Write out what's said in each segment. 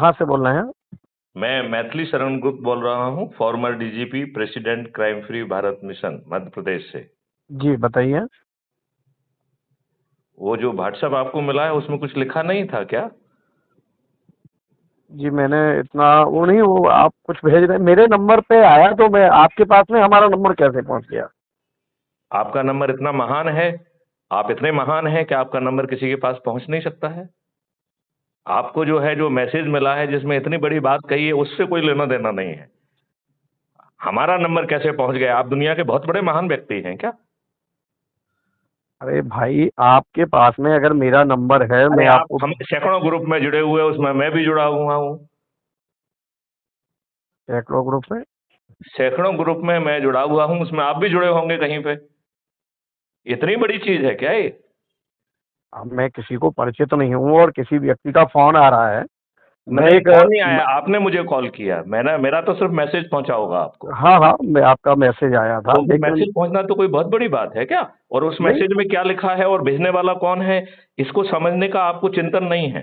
कहाँ से बोल रहे हैं? मैं मैथिली शरण गुप्त बोल रहा हूँ, former DGP, president crime free Bharat mission, Madhya Pradesh से। जी बताइए। वो जो व्हाट्सएप आपको मिला है उसमें कुछ लिखा नहीं था क्या? जी मैंने इतना वो नहीं, वो आप कुछ भेज रहे मेरे नंबर पे आया तो मैं आपके पास में, हमारा नंबर कैसे पहुंच गया? आपका नंबर इतना महान है, आप इतने महान हैं कि आपका नंबर किसी के पास पहुंच नहीं सकता है? आपको जो है, जो मैसेज मिला है जिसमें इतनी बड़ी बात कही है, उससे कोई लेना देना नहीं है। हमारा नंबर कैसे पहुंच गया? आप दुनिया के बहुत बड़े महान व्यक्ति हैं क्या? अरे भाई, आपके पास में अगर मेरा नंबर है, अरे मैं आप आपको हम सैकड़ों ग्रुप में जुड़े हुए हैं, उसमें मैं भी जुड़ा हुआ हूँ। सैकड़ों ग्रुप में। सैकड़ों ग्रुप में मैं जुड़ा हुआ हूँ, उसमें आप भी जुड़े होंगे कहीं पे। इतनी बड़ी चीज है क्या ये? अब मैं किसी को परिचित नहीं हूँ और किसी व्यक्ति का फोन आ रहा है। मैं नहीं, एक कॉल नहीं आया, आपने मुझे कॉल किया। मैंने, मेरा तो सिर्फ मैसेज पहुंचा होगा आपको। हाँ हाँ, मैं आपका मैसेज आया था तो लेकिन। मैसेज पहुंचना तो कोई बहुत बड़ी बात है क्या? और उस नहीं मैसेज में क्या लिखा है और भेजने वाला कौन है, इसको समझने का आपको चिंतन नहीं है?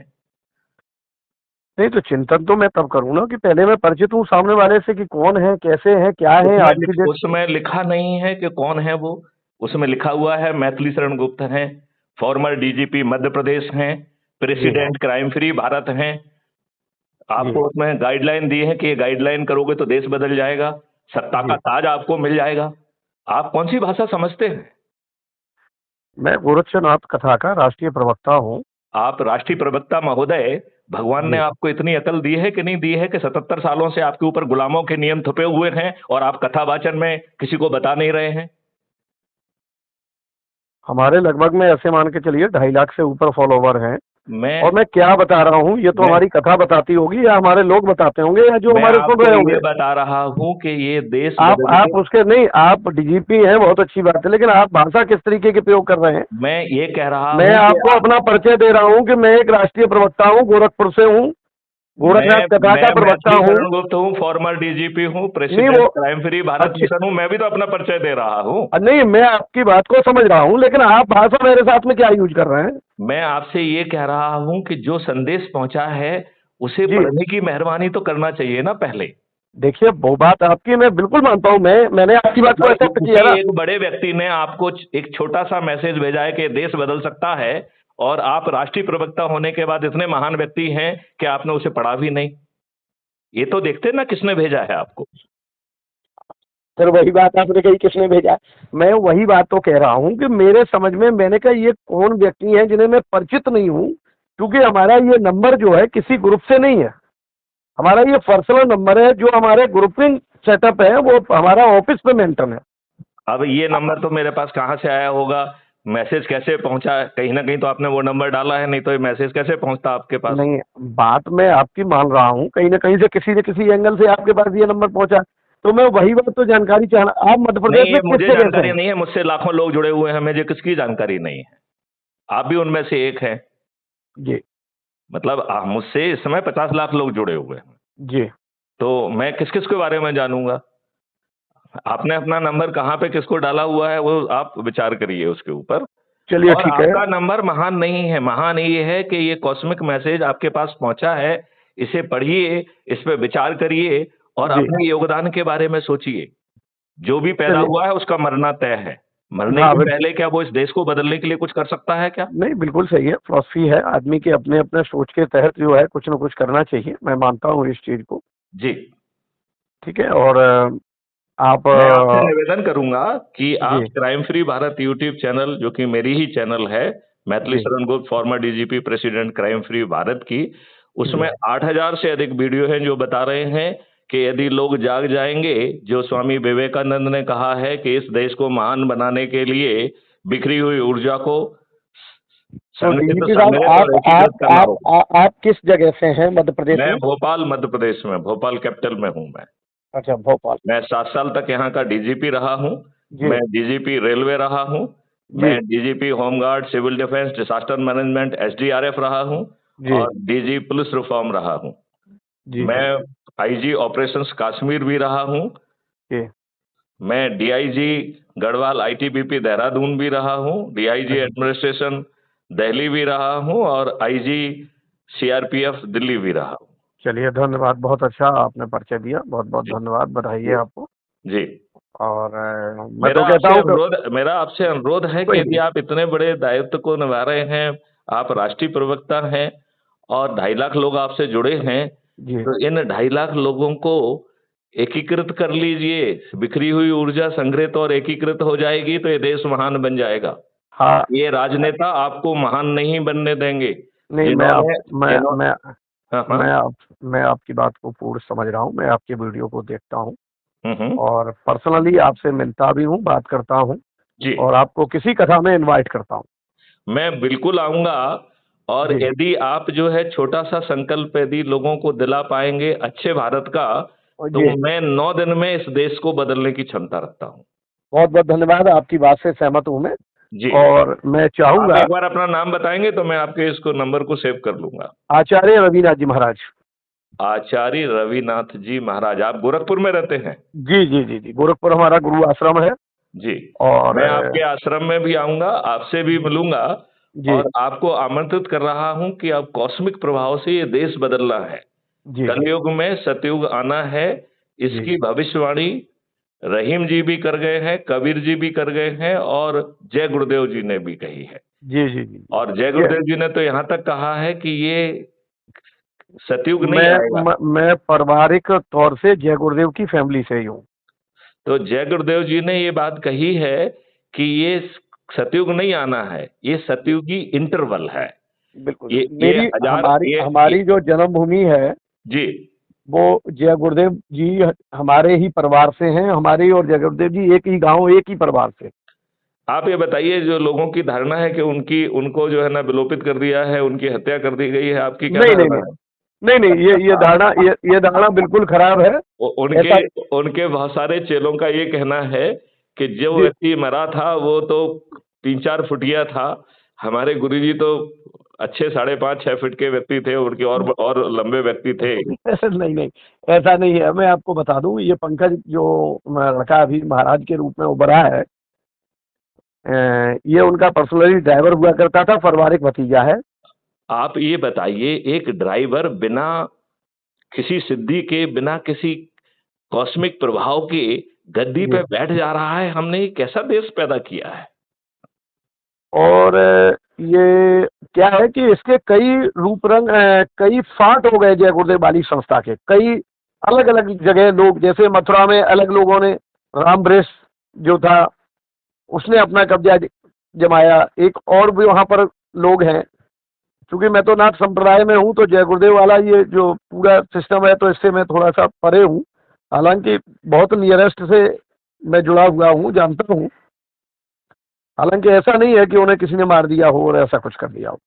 नहीं, तो चिंतन तो मैं तब करूँ ना कि पहले मैं परिचित हूँ सामने वाले से कि कौन है, कैसे है, क्या है आज की डेट। उसमें लिखा नहीं है कि कौन है वो। उसमें लिखा हुआ है मैथिली शरण गुप्त हैं, फॉर्मर डीजीपी मध्य प्रदेश हैं, जी हाँ। प्रेसिडेंट क्राइम फ्री भारत हैं। जी आपको उसमें गाइडलाइन दी है कि ये गाइडलाइन करोगे तो देश बदल जाएगा, सत्ता का जी। ताज आपको मिल जाएगा। आप कौन सी भाषा समझते हैं? मैं गोरक्षनाथ कथा का राष्ट्रीय प्रवक्ता हूँ। आप राष्ट्रीय प्रवक्ता महोदय, भगवान ने जी। आपको इतनी अकल दी है कि नहीं दी है कि 77 सालों से आपके ऊपर गुलामों के नियम थुपे हुए हैं और आप कथावाचन में किसी को बता नहीं रहे हैं? हमारे लगभग में ऐसे मान के चलिए 2.5 लाख से ऊपर फॉलोवर हैं। मैं और मैं क्या बता रहा हूँ, ये तो मैं हमारी कथा बताती होगी या हमारे लोग बताते होंगे या जो मैं हमारे सुन आपको रहे ये होंगे। बता रहा हूं कि ये देश बदल आप के। उसके नहीं, आप डीजीपी हैं, बहुत अच्छी बात है, लेकिन आप भाषा किस तरीके की प्रयोग कर रहे हैं? मैं ये कह रहा मैं हूं कि आपको आप। अपना परिचय दे रहा हूँ कि मैं एक राष्ट्रीय प्रवक्ता हूँ, गोरखपुर से हूँ, मैं गोरखनाथ कथा मैं का प्रवक्ता मैथिली हूँ। शरण गुप्त हूँ, फॉर्मर डीजीपी हूँ, नहीं प्रेसिडेंट वो क्राइम फ्री भारत अच्छी, मिशन हूँ, मैं भी तो अपना परिचय दे रहा हूँ। नहीं मैं आपकी बात को समझ रहा हूँ, लेकिन आप भाषा मेरे साथ में क्या यूज कर रहे हैं? मैं आपसे ये कह रहा हूं कि जो संदेश पहुंचा है उसे जी पढ़ने की मेहरबानी तो करना चाहिए ना पहले। देखिए, वो बात आपकी मैं बिल्कुल मानता हूँ, मैंने आपकी बात को मतलब एक्सेप्ट किया किसी ना। एक बड़े व्यक्ति ने आपको एक छोटा सा मैसेज भेजा है कि देश बदल सकता है, और आप राष्ट्रीय प्रवक्ता होने के बाद इतने महान व्यक्ति हैं कि आपने उसे पढ़ा भी नहीं। ये तो देखते ना किसने भेजा है आपको। फिर वही बात आपने कही किसने भेजा। मैं वही बात तो कह रहा हूँ कि मेरे समझ में, मैंने कहा ये कौन व्यक्ति है जिन्हें मैं परिचित नहीं हूँ, क्योंकि हमारा ये नंबर जो है किसी ग्रुप से नहीं है। हमारा ये पर्सनल नंबर है, जो हमारे ग्रुपिंग सेटअप है वो हमारा ऑफिस पे मेंटेन है। अब ये नंबर तो मेरे पास कहाँ से आया होगा? मैसेज कैसे पहुंचा? कहीं ना कहीं तो आपने वो नंबर डाला है, नहीं तो ये मैसेज कैसे पहुंचता आपके पास? नहीं, बात मैं आपकी मान रहा हूँ, कहीं ना कहीं से किसी न किसी एंगल से आपके पास ये नंबर पहुंचा। तो मैं वही बात तो जानकारी चाहना, आप मध्य प्रदेश नहीं, में ये किस मुझे जगह से जानकारी हैं? नहीं है, मुझसे लाखों लोग जुड़े हुए हैं, मुझे किसकी जानकारी नहीं है। आप भी उनमें से एक हैं। जी मतलब मुझसे इस समय 50 लाख लोग जुड़े हुए हैं। जी। तो मैं किस किस के बारे में जानूंगा? आपने अपना नंबर कहाँ पे किसको डाला हुआ है, वो आप विचार करिए उसके ऊपर। चलिए और ठीक है। आपका नंबर महान नहीं है, महान ये है कि ये कॉस्मिक मैसेज आपके पास पहुंचा है। इसे पढ़िए, इस पे विचार करिए और जी अपने योगदान के बारे में सोचिए। जो भी पैदा चलिए। हुआ है उसका मरना तय है। मरने हाँ के पहले क्या वो इस देश को बदलने के लिए कुछ कर सकता है क्या? नहीं, बिल्कुल सही है, फिलॉसफी है आदमी के अपने अपने सोच के तहत जो है कुछ ना कुछ करना चाहिए, मैं मानता हूँ इस चीज को। जी। ठीक है। और आप मैं आपसे निवेदन करूंगा कि आप जी crime free Bharat YouTube channel, जो कि मेरी ही चैनल है, मैथिली जी Sharan Gupt, farmer DGP, president crime free Bharat की, जी। उसमें 8,000 से अधिक वीडियो हैं जो बता रहे हैं कि यदि लोग जाग जाएंगे, जो स्वामी विवेकानंद ने कहा है कि इस देश को महान बनाने के लिए बिखरी हुई ऊर्जा को तो संगठित डीजीपी साहब, सम्मिलित और एकीकृत करना होगा। आप किस जगह से हैं मध्य प्रदेश मैं में? भोपाल, मध्य प्रदेश में, भोपाल कैपिटल में हूं मैं। अच्छा, भोपाल। मैं 7 साल तक यहाँ का डीजीपी रहा हूँ। जी मैं डीजीपी रेलवे रहा हूँ। मैं जी DGP home guard, civil defence, disaster management, SDRF रहा हूँ जी और डीजी पुलिस रिफॉर्म रहा हूँ। जी मैं जी आईजी ऑपरेशंस कश्मीर भी रहा हूँ। जी। मैं डीआईजी गढ़वाल आईटीबीपी देहरादून भी रहा हूँ। डीआईजी अच्छा। एडमिनिस्ट्रेशन दिल्ली भी रहा हूँ और आईजी सीआरपीएफ दिल्ली भी रहा हूँ। चलिए, धन्यवाद। बहुत अच्छा आपने परिचय दिया, बहुत बहुत जी धन्यवाद, बधाई है जी आपको। जी। और मैं तो कहता हूँ कि मेरा आपसे अनुरोध है कि कोई यदि नहीं। आप इतने बड़े दायित्व को निभा रहे हैं, आप राष्ट्रीय प्रवक्ता हैं और 2.5 लाख लोग आपसे जुड़े हैं, जी। तो इन 2.5 लाख लोगों को एकीकृत कर लीजिए। बिखरी हुई ऊर्जा संग्रहित और एकीकृत हो जाएगी तो ये देश महान बन जाएगा। हाँ। ये राजनेता आपको महान नहीं बनने देंगे। नहीं, जिन्होंने जिन्हों हाँ, हाँ। मैं आप मैं आपकी बात को पूर्ण समझ रहा हूँ, मैं आपकी वीडियो को देखता हूँ हुँ। और पर्सनली आपसे मिलता भी हूँ, बात करता हूँ जी। और आपको किसी कथा में इनवाइट करता हूँ। मैं बिल्कुल आऊँगा और जी। यदि आप जो है छोटा-सा संकल्प यदि लोगों को दिला पाएँगे अच्छे भारत का, और तो जी, मैं 9 दिन में इस देश को बदलने की क्षमता रखता हूँ। बहुत बहुत धन्यवाद, आपकी बात से सहमत हूँ मैं। जी। और मैं आप चाहूँगा एक बार अपना नाम बताएँगे तो मैं आपके इसको नंबर को सेव कर लूँगा। आचार्य रविनाथ जी महाराज। आचार्य रविनाथ जी महाराज, आप गोरखपुर में रहते हैं? जी, जी, जी, जी, गोरखपुर हमारा गुरु आश्रम है। जी। और मैं आपके आश्रम में भी आऊँगा, आपसे भी मिलूँगा जी, और आपको आमंत्रित कर रहा हूँ कि अब कॉस्मिक प्रभाव से ये देश बदलना है। जी, कलयुग में सतयुग आना है, जी, इसकी भविष्यवाणी रहीम जी भी कर गए हैं, कबीर जी भी कर गए हैं और जय गुरुदेव जी ने भी कही है। जी, जी, जी, जी। और जय ये गुरुदेव जी ने तो यहाँ तक कहा है कि ये सतयुग नहीं आएगा। मैं पारिवारिक तौर से जय गुरुदेव की फैमिली से ही हूँ। तो जय गुरुदेव जी ने ये बात कही है कि ये सतयुग नहीं आना है, ये सतयुगी इंटरवल है। बिल्कुल, ये मेरी हजार हमारी ये हमारी जो जन्मभूमि है, जी। वो जय गुरुदेव जी हमारे ही परिवार से हैं, हमारी और जय गुरुदेव जी एक ही गाँव, एक ही परिवार से। आप ये बताइए जो लोगों की धारणा है कि उनको जो है ना विलोपित कर दिया है, उनकी हत्या कर दी गई है, आपकी क्या नहीं, नहीं, धारणा नहीं। नहीं, नहीं, ये धारणा बिल्कुल खराब है। है? उनके ऐसा उनके बहुत सारे चेलों का ये कहना है कि जो जी, व्यक्ति मरा था वो तो 3-4 फुटिया था। हमारे गुरुजी तो अच्छे 5.5-6 फीट के व्यक्ति थे, उनके और लंबे व्यक्ति थे। नहीं, नहीं, ऐसा नहीं है। मैं आपको बता दूँ, ये पंकज जो लड़का अभी महाराज के रूप में उभरा है, ये उनका पर्सनली ड्राइवर हुआ करता था, पारिवारिक भतीजा है। आप ये बताइए एक ड्राइवर बिना किसी सिद्धि के, बिना किसी कॉस्मिक प्रभाव के गद्दी जी। पे बैठ जा रहा है, हमने ये कैसा देश पैदा किया है? और ये क्या है कि इसके कई रूप रंग, कई फाट हो गए जय गुरुदेव बालिक संस्था के। कई अलग-अलग जगह लोग, जैसे मथुरा में अलग लोगों ने, रामवृक्ष जो था, उसने अपना कब्जा जमाया। एक और भी वहाँ पर लोग हैं। चूँकि मैं तो नाथ संप्रदाय में हूँ, तो जय गुरुदेव वाला ये जो पूरा सिस्टम है, तो इससे मैं थोड़ा-सा परे हूँ। हालाँकि बहुत नियरेस्ट से मैं जुड़ा हुआ हूँ, जानता हूँ। हालाँकि ऐसा नहीं है कि उन्हें किसी ने मार दिया हो और ऐसा कुछ कर दिया हो।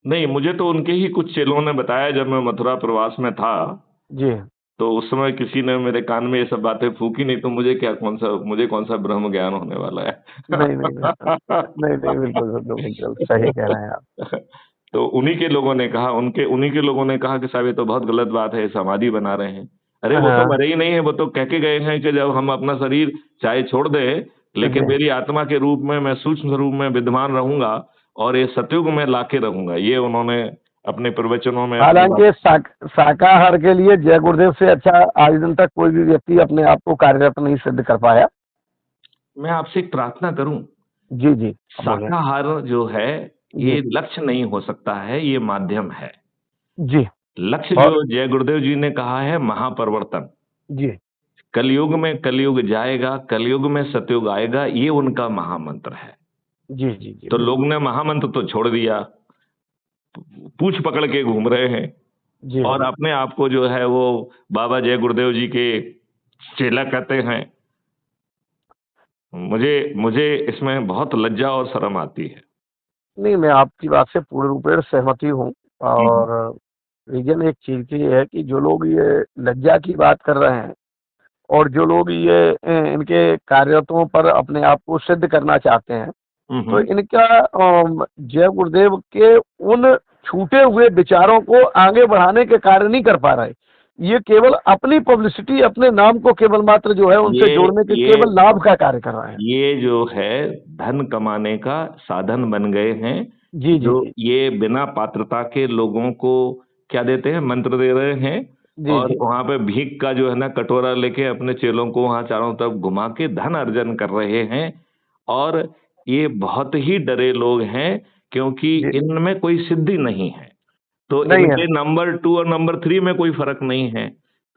नहीं, मुझे तो उनके ही कुछ चेलों ने बताया जब मैं मथुरा प्रवास में था, जी। तो उस समय किसी ने मेरे कान में ये सब बातें फूँकी नहीं तो मुझे कौन-सा ब्रह्म ज्ञान होने वाला है। नहीं, नहीं, नहीं। नहीं, नहीं, बिल्कुल, बिल्कुल, बिल्कुल, सही कह रहे हैं आप। तो उन्हीं के लोगों ने कहा कि साहब ये तो बहुत गलत बात है, समाधि बना रहे हैं। अरे वो तो हाँ, मरे ही नहीं है, वो तो कह के गए हैं कि जब हम अपना शरीर चाहे छोड़ दें, लेकिन जी। मेरी आत्मा के रूप में मैं सूक्ष्म रूप में विद्यमान रहूँगा और ये सतयुग में लाके रहूँगा। ये उन्होंने अपने प्रवचनों में अपनी बात हालाँकि शाकाहार के लिए जय गुरुदेव से अच्छा आज दिन तक कोई भी व्यक्ति अपने आप को कार्यरत नहीं सिद्ध कर पाया। मैं आपसे एक प्रार्थना करूँ, जी, जी। आप बोलिए। शाकाहार जो है, जी, ये लक्ष्य नहीं हो सकता है, ये माध्यम है। जी। लक्ष्य और जो जय गुरुदेव जी ने कहा है महापरिवर्तन। जी, कलयुग में कलयुग जाएगा, कलयुग में सतयुग आएगा, ये उनका महामंत्र है। जी, जी, जी, तो बिल्कुल। लोग ने महामंत्र तो छोड़ दिया, पूँछ पकड़ के घूम रहे हैं जी। और अपने आप को जो है वो बाबा जय गुरुदेव जी के चेला कहते हैं। मुझे मुझे इसमें बहुत लज्जा और शर्म आती है। नहीं, मैं आपकी बात से पूर्ण रूपेण सहमति हूँ। हुँ, हुँ। और रीज़न एक चीज़ की है कि जो लोग ये लज्जा की बात कर रहे हैं और जो लोग ये इनके कार्यत्वों पर अपने आप को सिद्ध करना चाहते हैं, हुँ, तो हुँ। इनका जय गुरुदेव के उन छूटे हुए विचारों को आगे बढ़ाने के कार्य नहीं कर पा रहे। ये केवल अपनी पब्लिसिटी, अपने नाम को केवल मात्र जो है उनसे ये जोड़ने के ये केवल लाभ का कार्य कर रहे हैं। ये जो है धन कमाने का साधन बन गए हैं, जी, जी, जो जी। ये बिना पात्रता के लोगों को क्या देते हैं, मंत्र दे रहे हैं, जी और जी। वहां पे भीख का जो है ना कटोरा लेके अपने चेलों को वहां चारों तरफ घुमा के धन अर्जन कर रहे हैं। और ये बहुत ही डरे लोग हैं, क्योंकि जी इनमें कोई सिद्धि नहीं है। तो नहीं है। इनके नंबर 2 और नंबर 3 में कोई फर्क नहीं है।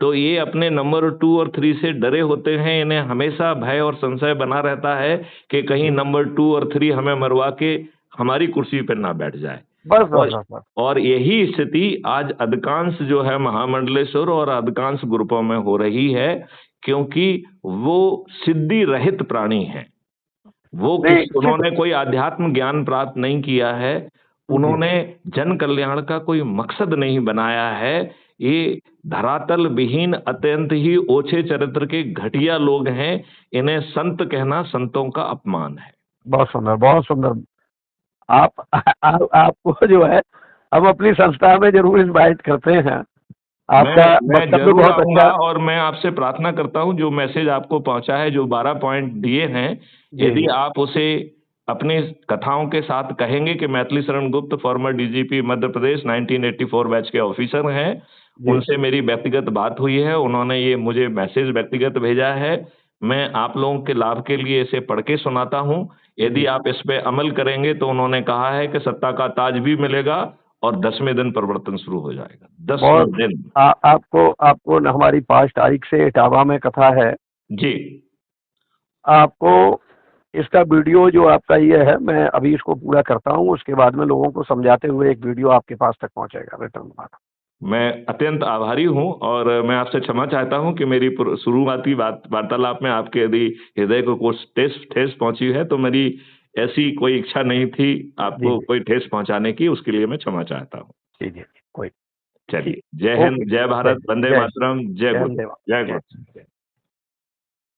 तो ये अपने नंबर 2 और 3 से डरे होते हैं। इन्हें हमेशा भय और संशय बना रहता है कि कहीं नंबर 2 और 3 हमें मरवा के हमारी कुर्सी पर ना बैठ जाए। बस बस और बस बस। और यही स्थिति आज अधिकांश जो है महामंडलेश्वर और अधिकांश ग्रुपों में हो रही है, क्योंकि वो सिद्धि रहित प्राणी हैं। वो नहीं सिद्ध। उन्होंने कोई आध्यात्म ज्ञान प्राप्त नहीं किया है। जी। उन्होंने जन कल्याण का कोई मकसद नहीं बनाया है। ये धरातल विहीन, अत्यंत ही ओछे चरित्र के घटिया लोग हैं। इन्हें संत कहना संतों का अपमान है। बहुत सुंदर, बहुत सुंदर। आपको जो है हम अपनी संस्था में जरूर इनवाइट करते हैं। मैं आपका मैं वक्तव्य जरूर बहुत आऊंगा, अच्छा। और मैं आपसे प्रार्थना करता हूं, जो मैसेज आपको पहुंचा है, जो 12 पॉइंट दिए हैं, जी यदि जी आप उसे अपनी कथाओं के साथ कहेंगे कि Maithili Sharan Gupt farmer DGP Madhya Pradesh 1984 batch के ऑफिसर हैं, जी। उनसे मेरी व्यक्तिगत बात हुई है, उन्होंने ये मुझे मैसेज व्यक्तिगत भेजा है। मैं आप लोगों के लाभ के लिए इसे पढ़ के सुनाता हूं। यदि जी आप इस पे अमल करेंगे तो उन्होंने कहा है कि सत्ता का ताज भी मिलेगा, और 10वें दिन परिवर्तन शुरू हो जाएगा। 10वें बहुत। दिन। आपको आपको हमारी 5 तारीख से इटावा में कथा है। जी। आपको इसका वीडियो जो आपका ये है, मैं अभी इसको पूरा करता हूँ, उसके बाद में लोगों को समझाते हुए एक वीडियो आपके पास तक पहुंचेगा रिटर्न वाला। मैं अत्यंत आभारी हूं, और मैं आपसे क्षमा चाहता हूं कि मेरी शुरुआती वार्तालाप में आपके यदि हृदय को कुछ ठेस ठेस पहुंची है, तो मेरी ऐसी कोई इच्छा नहीं थी जी आपको जी कोई ठेस पहुंचाने की। उसके लिए मैं क्षमा चाहता हूं। जी जी। कोई। चलिए, ठीक। जय ओके। हिंद, जय जय भारत, वंदे जय मातरम, जय जय गुरु, हिंद देवा। जय जय गुरु। जय।